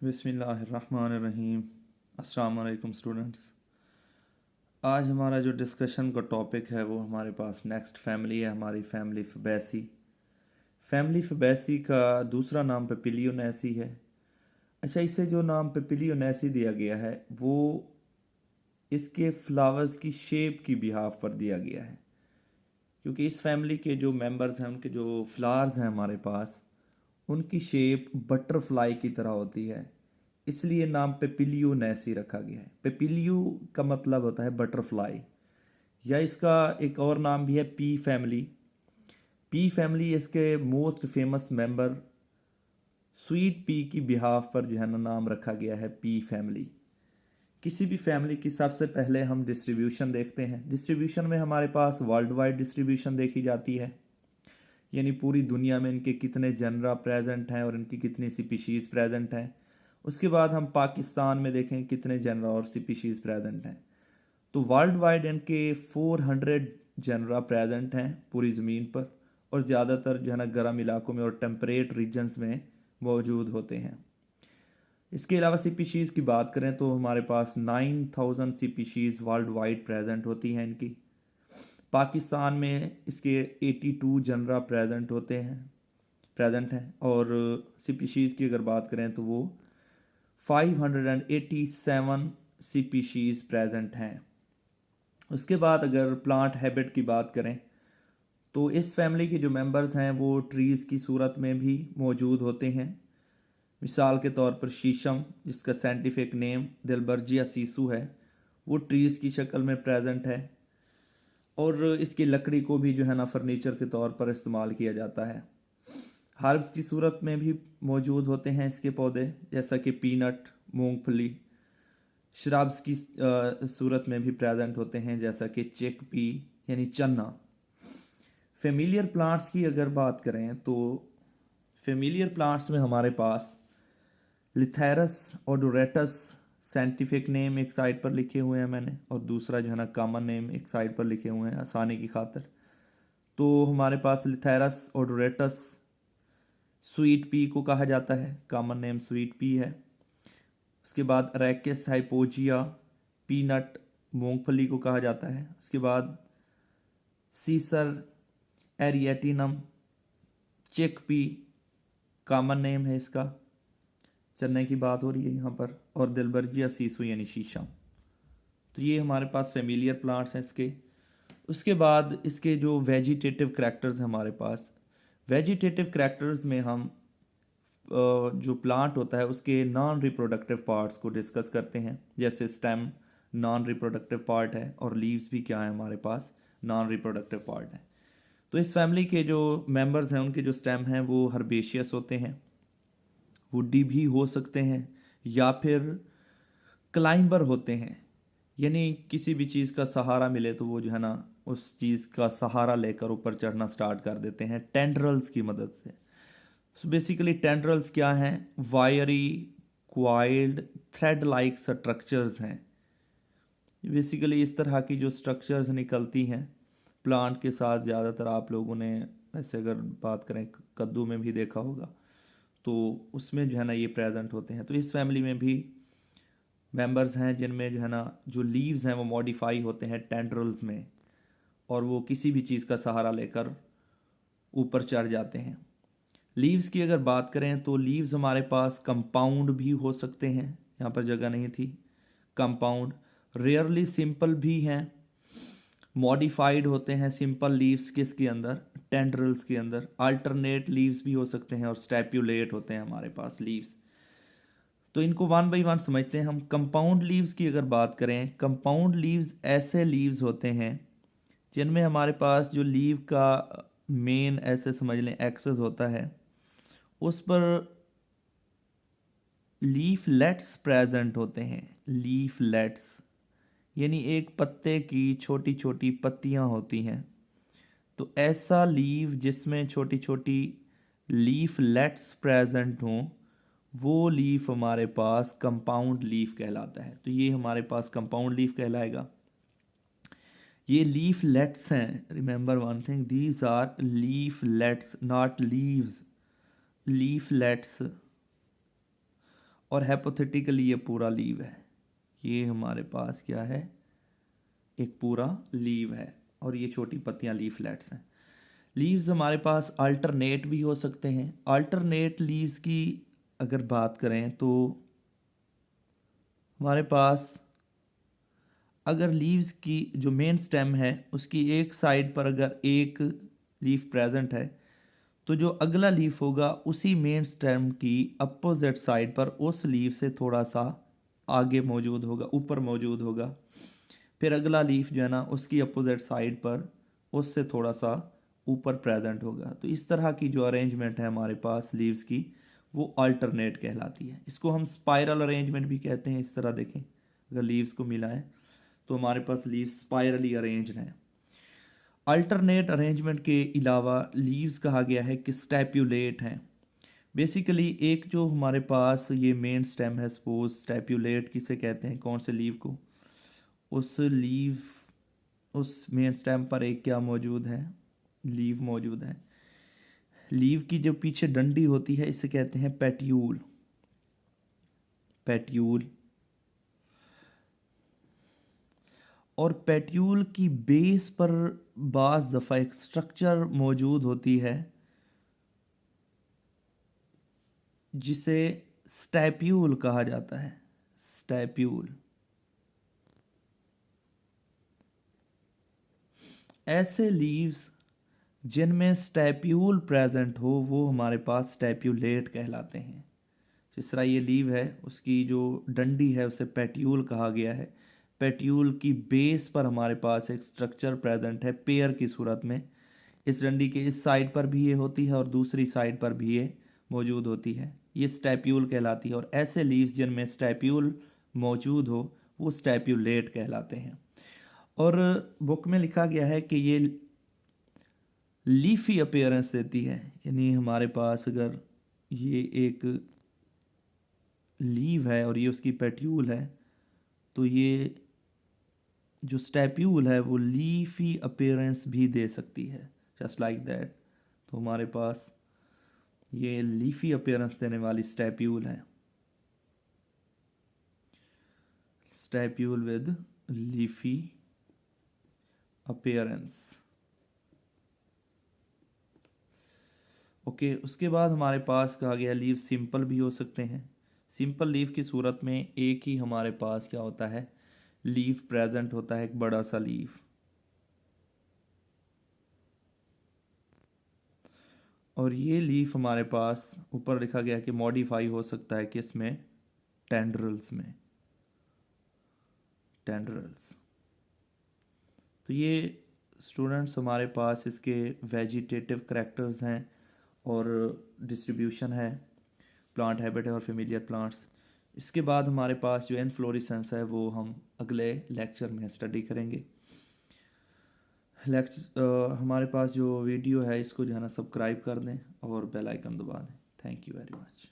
बिस्मिल्लाहिर्रहमानिर्रहीम। अस्सलाम वालेकुम स्टूडेंट्स। आज हमारा जो डिस्कशन का टॉपिक है वो हमारे पास नेक्स्ट फैमिली है, हमारी फैमिली फबैसी। फैमिली फबैसी का दूसरा नाम पेपिलियोनेसी है। अच्छा, इसे जो नाम पेपिलियोनेसी दिया गया है वो इसके फ्लावर्स की शेप की बिहाफ पर दिया गया है, क्योंकि इस फैमिली के जो मेंबर्स हैं उनके जो फ्लावर्स हैं हमारे पास उनकी शेप बटरफ्लाई की तरह होती है, इसलिए नाम पेपिलियो नेसी रखा गया है। पेपिलियो का मतलब होता है बटरफ्लाई, या इसका एक और नाम भी है पी फैमिली। पी फैमिली इसके most famous member sweet pea की बिहाफ पर जो है ना नाम रखा गया है पी फैमिली। किसी भी फैमिली की सबसे पहले हम डिस्ट्रीब्यूशन देखते हैं। डिस्ट्रीब्यूशन में हमारे पास वर्ल्ड वाइड डिस्ट्रीब्यूशन देखी जाती है, यानी पूरी दुनिया में इनके कितने जनरा प्रेजेंट हैं और इनकी कितनी स्पीशीज़ प्रेजेंट हैं। उसके बाद हम पाकिस्तान में देखें कितने जनरा और स्पीशीज़ प्रेजेंट हैं। तो वर्ल्ड वाइड इनके 400 जनरा प्रेजेंट हैं पूरी ज़मीन पर, और ज़्यादातर जो है ना गर्म इलाकों में और टेम्परेट रीजन्स में मौजूद होते हैं। इसके अलावा स्पीशीज़ की बात करें तो हमारे पास 9000 स्पीशीज़ वर्ल्ड वाइड प्रेजेंट होती हैं इनकी। पाकिस्तान में इसके 82 जनरा प्रेजेंट हैं, और स्पीशीज़ की अगर बात करें तो वो 587 स्पीशीज़ प्रेजेंट हैं। उसके बाद अगर प्लांट हैबिट की बात करें तो इस फैमिली के जो मेंबर्स हैं वो ट्रीज़ की सूरत में भी मौजूद होते हैं। मिसाल के तौर पर शीशम, जिसका साइंटिफिक नेम दिलबर्जिया सीसू है, वो ट्रीज़ की शक्ल में प्रेजेंट है, और इसकी लकड़ी को भी जो है ना फर्नीचर के तौर पर इस्तेमाल किया जाता है। हर्ब्स की सूरत में भी मौजूद होते हैं इसके पौधे, जैसा कि पीनट, मूंगफली। श्रब्स की सूरत में भी प्रेजेंट होते हैं, जैसा कि चिक पी यानी चना। फेमिलियर प्लांट्स की अगर बात करें तो फेमिलियर प्लांट्स में हमारे पास लिथेरस ओडोरेटस, साइंटिफिक नेम एक साइड पर लिखे हुए हैं मैंने, और दूसरा जो है ना कॉमन नेम एक साइड पर लिखे हुए हैं आसानी की खातिर। तो हमारे पास लिथेरस ओडोरेटस स्वीट पी को कहा जाता है, कॉमन नेम स्वीट पी है। उसके बाद अरेकिस हाइपोजिया, पीनट, मूंगफली को कहा जाता है। उसके बाद सीसर एरिएटिनम, चिक पी कॉमन नेम है इसका, चने की बात हो रही है यहाँ पर, और दिलबर्जिया सीसू यानी शीशम। तो ये हमारे पास फेमिलियर प्लांट्स हैं इसके। उसके बाद इसके जो वेजिटेटिव करैक्टर्स हैं हमारे पास, वेजिटेटिव करैक्टर्स में हम जो प्लांट होता है उसके नॉन रिप्रोडक्टिव पार्ट्स को डिस्कस करते हैं, जैसे स्टेम नॉन रिप्रोडक्टिव पार्ट है, और लीव्स भी क्या है हमारे पास नॉन रिप्रोडक्टिव पार्ट है। तो इस फैमिली के जो मेंबर्स हैं उनके जो स्टेम हैं वो हर्बेशियस होते हैं, वुडी भी हो सकते हैं, या फिर क्लाइंबर होते हैं, यानी किसी भी चीज़ का सहारा मिले तो वो जो है ना उस चीज़ का सहारा लेकर ऊपर चढ़ना स्टार्ट कर देते हैं टेंड्रल्स की मदद से। सो बेसिकली टेंड्रल्स क्या हैं? वायरी क्वाइल्ड थ्रेड लाइक स्ट्रक्चर्स हैं। बेसिकली इस तरह की जो स्ट्रक्चर्स निकलती हैं प्लांट के साथ, ज़्यादातर आप लोगों ने ऐसे अगर बात करें कद्दू में भी देखा होगा, तो उसमें जो है ना ये प्रेजेंट होते हैं। तो इस फैमिली में भी मेंबर्स हैं जिनमें जो है ना जो लीव्स हैं वो मॉडिफाई होते हैं टेंड्रल्स में, और वो किसी भी चीज़ का सहारा लेकर ऊपर चढ़ जाते हैं। लीव्स की अगर बात करें तो लीव्स हमारे पास कंपाउंड भी हो सकते हैं, यहाँ पर जगह नहीं थी, कंपाउंड रेयरली सिंपल भी हैं, मॉडिफाइड होते हैं सिंपल लीव्स किसके अंदर, टेंड्रल्स के अंदर। अल्टरनेट लीव्स भी हो सकते हैं, और स्टैप्यूलेट होते हैं हमारे पास लीव्स। तो इनको वन बाई वन समझते हैं हम। कंपाउंड लीव्स की अगर बात करें, कंपाउंड लीव्स ऐसे लीव्स होते हैं जिनमें हमारे पास जो लीव का मेन ऐसे समझ लें एक्सेस होता है, उस पर लीफलेट्स प्रेजेंट होते हैं। लीफलेट्स यानी एक पत्ते की छोटी छोटी पत्तियां होती हैं। तो ऐसा लीव जिसमें छोटी छोटी लीफलेट्स प्रेजेंट हों, वो लीफ हमारे पास कंपाउंड लीफ कहलाता है। तो ये हमारे पास कंपाउंड लीफ कहलाएगा। ये लीफलेट्स हैं, remember one thing, these are leaflets not leaves, leaflets. और हाइपोथेटिकली ये पूरा लीव है। ये हमारे पास क्या है, एक पूरा लीव है और ये छोटी पत्तियां लीफलेट्स हैं। लीव्स हमारे पास अल्टरनेट भी हो सकते हैं। अल्टरनेट लीव्स की अगर बात करें तो हमारे पास अगर लीव्स की जो मेन स्टेम है उसकी एक साइड पर अगर एक लीफ प्रेजेंट है तो जो अगला लीफ होगा उसी मेन स्टेम की अपोजिट साइड पर उस लीफ से थोड़ा सा आगे मौजूद होगा, ऊपर मौजूद होगा। फिर अगला लीफ जो है ना उसकी अपोजिट साइड पर उससे थोड़ा सा ऊपर प्रेजेंट होगा। तो इस तरह की जो अरेंजमेंट है हमारे पास लीव्स की वो अल्टरनेट कहलाती है। इसको हम स्पाइरल अरेंजमेंट भी कहते हैं। इस तरह देखें, अगर लीव्स को मिलाएं तो हमारे पास लीव्स स्पाइरली अरेंज्ड हैं। अल्टरनेट अरेंजमेंट के अलावा लीव्स कहा गया है कि स्टैप्यूलेट हैं। बेसिकली एक जो हमारे पास ये मेन स्टेम है, सपोज स्टैप्यूलेट किसे कहते हैं, कौन से लीव को, उस लीव उस मेन स्टेम पर एक क्या मौजूद है, लीव मौजूद है। लीव की जो पीछे डंडी होती है इसे कहते हैं पेट्यूल। पेट्यूल और पेट्यूल की बेस पर बाज़ दफ़ा एक स्ट्रक्चर मौजूद होती है जिसे स्टैप्यूल कहा जाता है। स्टैप्यूल। ऐसे लीव्स जिनमें स्टैप्यूल प्रेजेंट हो वो हमारे पास स्टैप्यूलेट कहलाते हैं। जिस तरह ये लीव है उसकी जो डंडी है उसे पेट्यूल कहा गया है। पेट्यूल की बेस पर हमारे पास एक स्ट्रक्चर प्रेजेंट है पेयर की सूरत में। इस डंडी के इस साइड पर भी ये होती है और दूसरी साइड पर भी ये मौजूद होती है। ये स्टैप्यूल कहलाती है और ऐसे लीव्स जिनमें स्टैप्यूल मौजूद हो वो स्टैप्यूलेट कहलाते हैं। और बुक में लिखा गया है कि ये लीफी अपीयरेंस देती है, यानी हमारे पास अगर ये एक लीव है और ये उसकी पेट्यूल है तो ये जो स्टैप्यूल है वो लीफी अपीयरेंस भी दे सकती है, जस्ट लाइक दैट। तो हमारे पास ये लीफी अपीयरेंस देने वाली स्टैप्यूल है, स्टैप्यूल विद लीफी अपीयरेंस। ओके, उसके बाद हमारे पास कहा गया लीव सिंपल भी हो सकते हैं। सिंपल लीव की सूरत में एक ही हमारे पास क्या होता है, लीव प्रेजेंट होता है, एक बड़ा सा लीव। और ये लीफ हमारे पास ऊपर लिखा गया कि मॉडिफाई हो सकता है कि इसमें टेंड्रल्स में, टेंड्रल्स। तो ये स्टूडेंट्स हमारे पास इसके वेजिटेटिव करैक्टर्स हैं और डिस्ट्रीब्यूशन है, प्लांट हैबिट है और फेमिलियर प्लांट्स। इसके बाद हमारे पास जो इनफ्लोरेसेंस है वो हम अगले लेक्चर में स्टडी करेंगे। हमारे पास जो वीडियो है इसको जो है ना सब्सक्राइब कर दें और बेल आइकन दबा दें। Thank you very much.